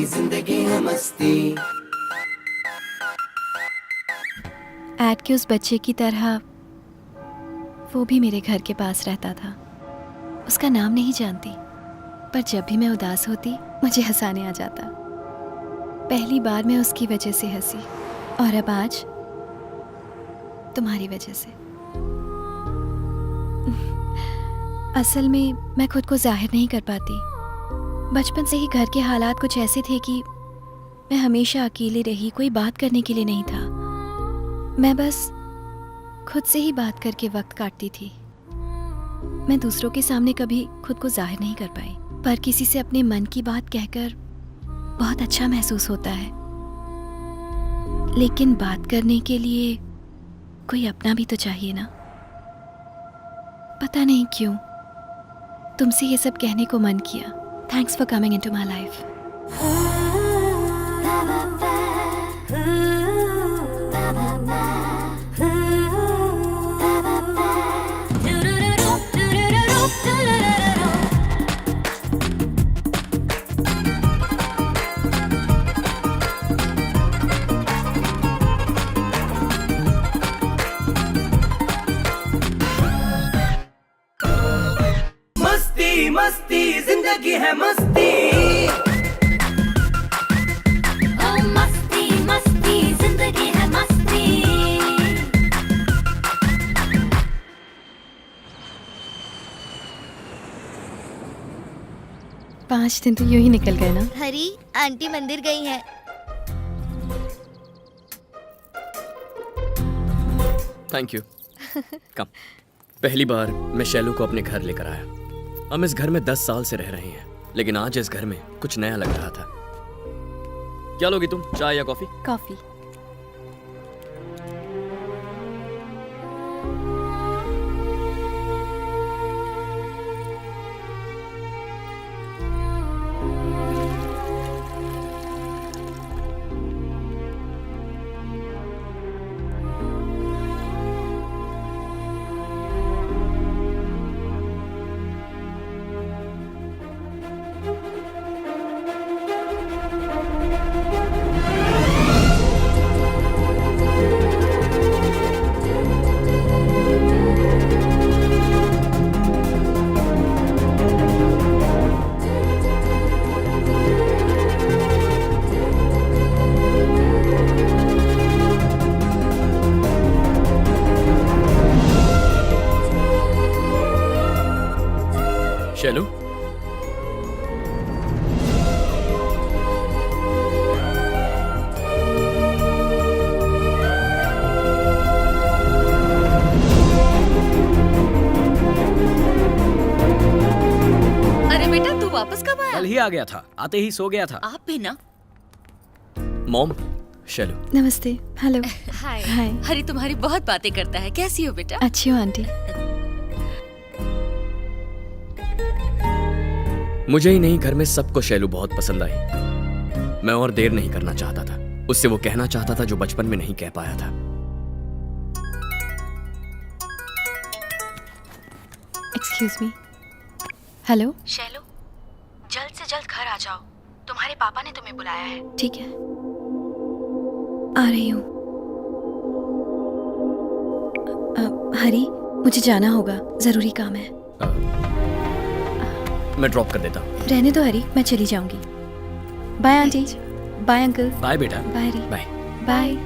जिंदगी है मस्ती। ऐड के उस बच्चे की तरह वो भी मेरे घर के पास रहता था। उसका नाम नहीं जानती, पर जब भी मैं उदास होती मुझे हंसाने आ जाता। पहली बार मैं उसकी वजह से हंसी, और अब आज तुम्हारी वजह से। असल में मैं खुद को जाहिर नहीं कर पाती। बचपन से ही घर के हालात कुछ ऐसे थे कि मैं हमेशा अकेली रही, कोई बात करने के लिए नहीं था। मैं बस खुद से ही बात करके वक्त काटती थी। मैं दूसरों के सामने कभी खुद को जाहिर नहीं कर पाई, पर किसी से अपने मन की बात कहकर बहुत अच्छा महसूस होता है। लेकिन बात करने के लिए कोई अपना भी तो चाहिए ना। पता नहीं क्यों तुमसे ये सब कहने को मन किया। Thanks for coming into my life. मस्ती मस्ती जिंदगी है मस्ती। ओ मस्ती मस्ती जिंदगी है मस्ती। 5 दिन तो यूं ही निकल गए ना। हरी आंटी मंदिर गई है। Thank you. कम। पहली बार मैं शैलू को अपने घर लेकर आया। हम इस घर में 10 साल से रह रहे हैं, लेकिन आज इस घर में कुछ नया लग रहा था। क्या लोगी तुम, चाय या कॉफी? कॉफी। शैलू, अरे बेटा तू वापस कब आया? कल ही आ गया था, आते ही सो गया था। आप भी ना। मॉम, शैलू। नमस्ते। हेलो। हाय। हाय। हरी तुम्हारी बहुत बातें करता है, कैसी हो बेटा? अच्छी हो आंटी। मुझे ही नहीं, घर में सबको शैलू बहुत पसंद आई। मैं और देर नहीं करना चाहता था, उससे वो कहना चाहता था जो बचपन में नहीं कह पाया था। Excuse me. हेलो। शैलू, जल्द से जल्द घर आ जाओ, तुम्हारे पापा ने तुम्हें बुलाया है। ठीक है, आ रही हूँ। हरी, मुझे जाना होगा, जरूरी काम है। मैं ड्रॉप कर देता हूँ। रहने दो हरी, मैं चली जाऊंगी। Bye aunty. Bye uncle. Bye बेटा। Bye Hari. Bye. Bye.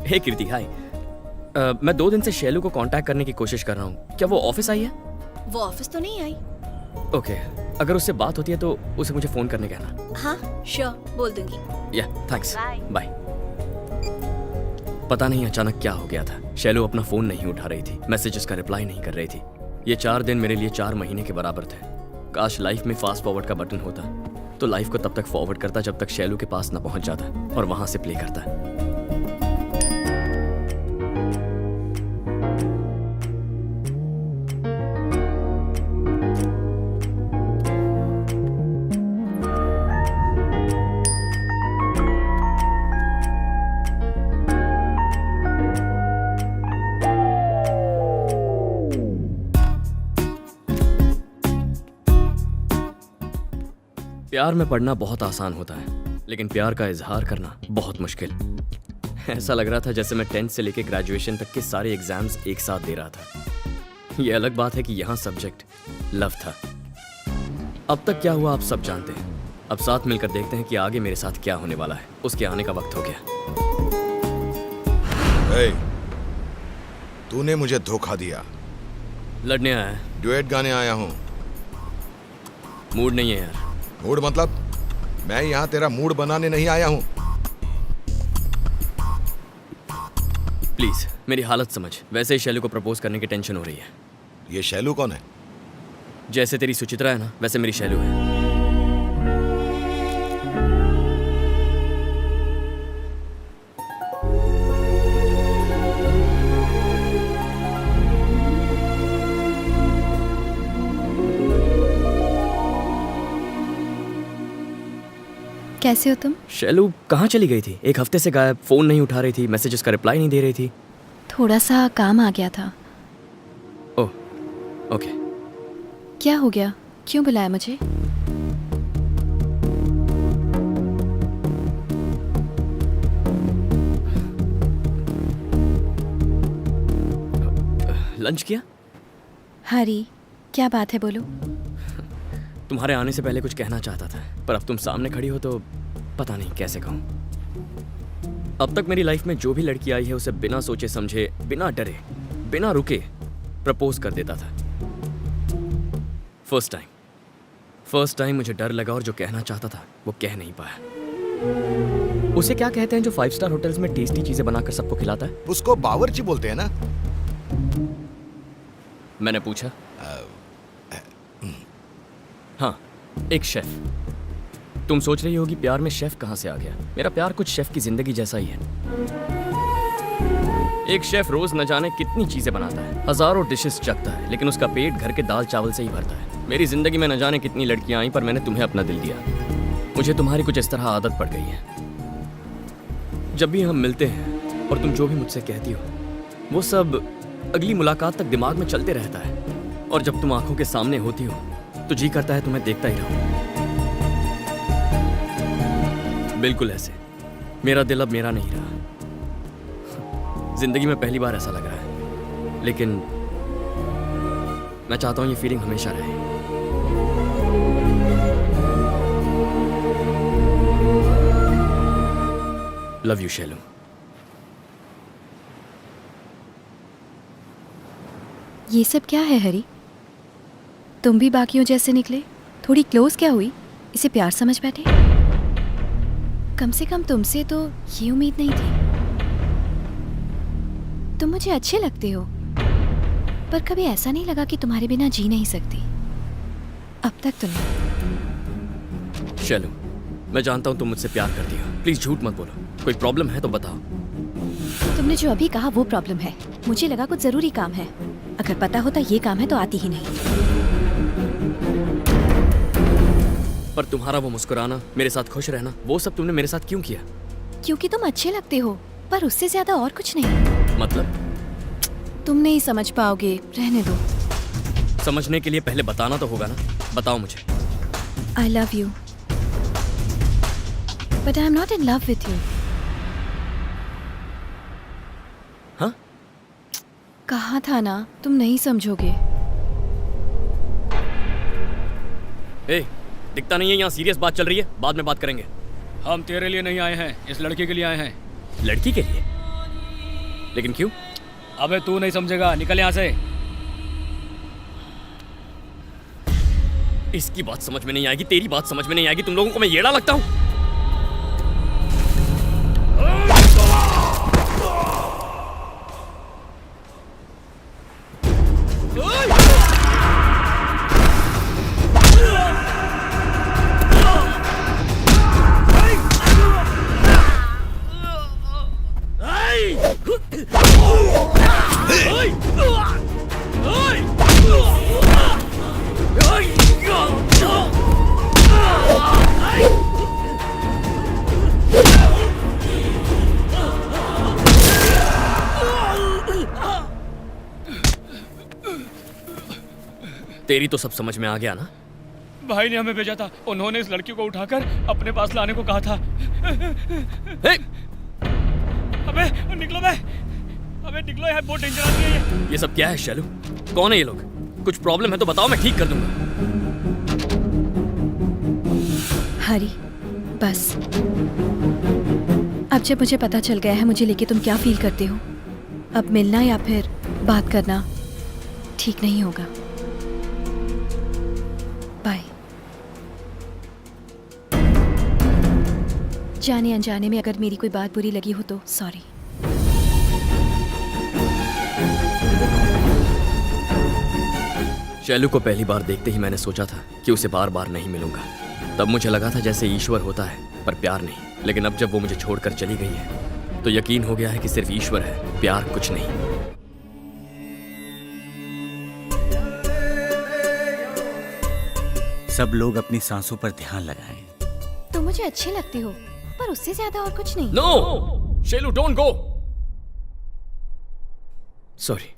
Hey Kirti, hi. मैं 2 दिन से शैलू को कांटेक्ट करने की कोशिश कर रहा हूँ। क्या वो ऑफिस आई है? वो ऑफिस तो नहीं आई। ओके, अगर उससे बात होती है तो उसे मुझे फोन करने कहना। हाँ श्योर, बोल दूंगी। या थैंक्स। Bye. बाय। पता नहीं अचानक क्या हो गया था। शैलू अपना फोन नहीं उठा रही थी, मैसेजेस का रिप्लाई नहीं कर रही थी। ये 4 दिन मेरे लिए 4 महीने के बराबर थे। काश लाइफ में फास्ट फॉरवर्ड का बटन होता तो लाइफ को तब तक फॉरवर्ड करता जब तक शैलू के पास न पहुंच जाता और वहां से प्ले करता। प्यार में पढ़ना बहुत आसान होता है, लेकिन प्यार का इजहार करना बहुत मुश्किल। ऐसा लग रहा था जैसे मैं 10th से लेकर ग्रेजुएशन तक के सारे एग्जाम्स एक साथ दे रहा था। ये अलग बात है कि यहाँ सब्जेक्ट लव था। अब तक क्या हुआ आप सब जानते हैं। अब साथ मिलकर देखते हैं कि आगे मेरे साथ क्या होने वाला है। उसके आने का वक्त हो गया। hey, तूने मुझे धोखा दिया। लड़ने आया है। ड्यूएट गाने आया हूँ। मूड नहीं है यार। मूड मतलब? मैं यहाँ तेरा मूड बनाने नहीं आया हूँ। प्लीज मेरी हालत समझ। वैसे ही शैलू को प्रपोज करने की टेंशन हो रही है। ये शैलू कौन है? जैसे तेरी सुचित्रा है ना, वैसे मेरी शैलू है। कैसे हो तुम? शैलू कहाँ चली गई थी? 1 हफ्ते से गायब। फोन नहीं उठा रही थी, मैसेजेस का रिप्लाई नहीं दे रही थी। थोड़ा सा काम आ गया था। Oh okay. क्या हो गया? क्यों बुलाया मुझे? लंच किया? हरी, क्या बात है, बोलो। तुम्हारे आने से पहले कुछ कहना चाहता था, पर अब तुम सामने खड़ी हो तो पता नहीं कैसे कहूं। अब तक मेरी लाइफ में जो भी लड़की आई है उसे बिना सोचे समझे, बिना डरे, बिना रुके प्रपोज कर देता था। फर्स्ट टाइम मुझे डर लगा और जो कहना चाहता था वो कह नहीं पाया। उसे क्या कहते हैं जो 5 स्टार होटल्स में टेस्टी चीजें बनाकर सबको खिलाता है? उसको बावर्ची बोलते हैं ना। मैंने पूछा। हाँ, एक शेफ। तुम सोच रही होगी प्यार में शेफ कहाँ से आ गया। मेरा प्यार कुछ शेफ की जिंदगी जैसा ही है। एक शेफ रोज न जाने कितनी चीजें बनाता है, हजारों डिशेस चखता है, लेकिन उसका पेट घर के दाल चावल से ही भरता है। मेरी जिंदगी में न जाने कितनी लड़कियां आई, पर मैंने तुम्हें अपना दिल दिया। मुझे तुम्हारी कुछ इस तरह आदत पड़ गई है। जब भी हम मिलते हैं और तुम जो भी मुझसे कहती हो वो सब अगली मुलाकात तक दिमाग में चलते रहता है, और जब तुम आंखों के सामने होती हो तो जी करता है तुम्हें देखता ही रहूं। बिल्कुल ऐसे मेरा दिल अब मेरा नहीं रहा। जिंदगी में पहली बार ऐसा लग रहा है, लेकिन मैं चाहता हूं ये फीलिंग हमेशा रहे। Love you Shailu. ये सब क्या है हरी? तुम भी बाकियों जैसे निकले। थोड़ी क्लोज क्या हुई? इसे प्यार समझ बैठे? कम से कम तुमसे तो ये उम्मीद नहीं थी। तुम मुझे अच्छे लगते हो, पर कभी ऐसा नहीं लगा कि तुम्हारे बिना जी नहीं सकती। अब तक तो नहीं। शैलू, मैं जानता हूं तुम मुझसे प्यार करती हो। प्लीज झूठ मत बोलो। कोई प्रॉब्लम है तो बताओ। तुमने जो अभी कहा वो प्रॉब्लम है। मुझे लगा कुछ जरूरी काम है। अगर पता होता ये काम है तो आती ही नहीं। पर तुम्हारा वो मुस्कुराना, मेरे साथ खुश रहना, वो सब तुमने मेरे साथ क्यों किया? क्योंकि तुम अच्छे लगते हो, पर उससे ज्यादा और कुछ नहीं। मतलब? तुम नहीं समझ पाओगे, रहने दो। समझने के लिए पहले बताना तो होगा ना। बताओ मुझे। I love you, but I'm not in love with you. हाँ? कहा था ना, तुम नहीं समझोगे। ए, दिखता नहीं है यहाँ सीरियस बात चल रही है। बाद में बात करेंगे। हम तेरे लिए नहीं आए हैं, इस लड़की के लिए आए हैं। लड़की के लिए? लेकिन क्यों? अबे तू नहीं समझेगा, निकल यहाँ से। इसकी बात समझ में नहीं आएगी, तेरी बात समझ में नहीं आएगी। तुम लोगों को मैं येड़ा लगता हूँ? तेरी तो सब समझ में आ गया ना? भाई ने हमें भेजा था, उन्होंने इस लड़की को उठाकर अपने पास लाने को कहा था। हे! अबे निकलो बे, अबे निकलो, यार बहुत डेंजर आदमी है ये सब क्या है शैलू? कौन है ये लोग? कुछ प्रॉब्लम है तो बताओ, मैं ठीक कर दूंगा। हरी, बस अब जब मुझे पता चल गया है मुझे लेके तुम क्या फील करते हो, अब मिलना या फिर बात करना ठीक नहीं होगा। बाय। जाने अनजाने में अगर मेरी कोई बात बुरी लगी हो तो सॉरी। शैलू को पहली बार देखते ही मैंने सोचा था कि उसे बार बार नहीं मिलूंगा। तब मुझे लगा था जैसे ईश्वर होता है पर प्यार नहीं। लेकिन अब जब वो मुझे छोड़कर चली गई है तो यकीन हो गया है कि सिर्फ ईश्वर है, प्यार कुछ नहीं। सब लोग अपनी सांसों पर ध्यान लगाएं। तुम मुझे अच्छे लगते हो पर उससे ज्यादा और कुछ नहीं। No! Shailu don't go! Sorry.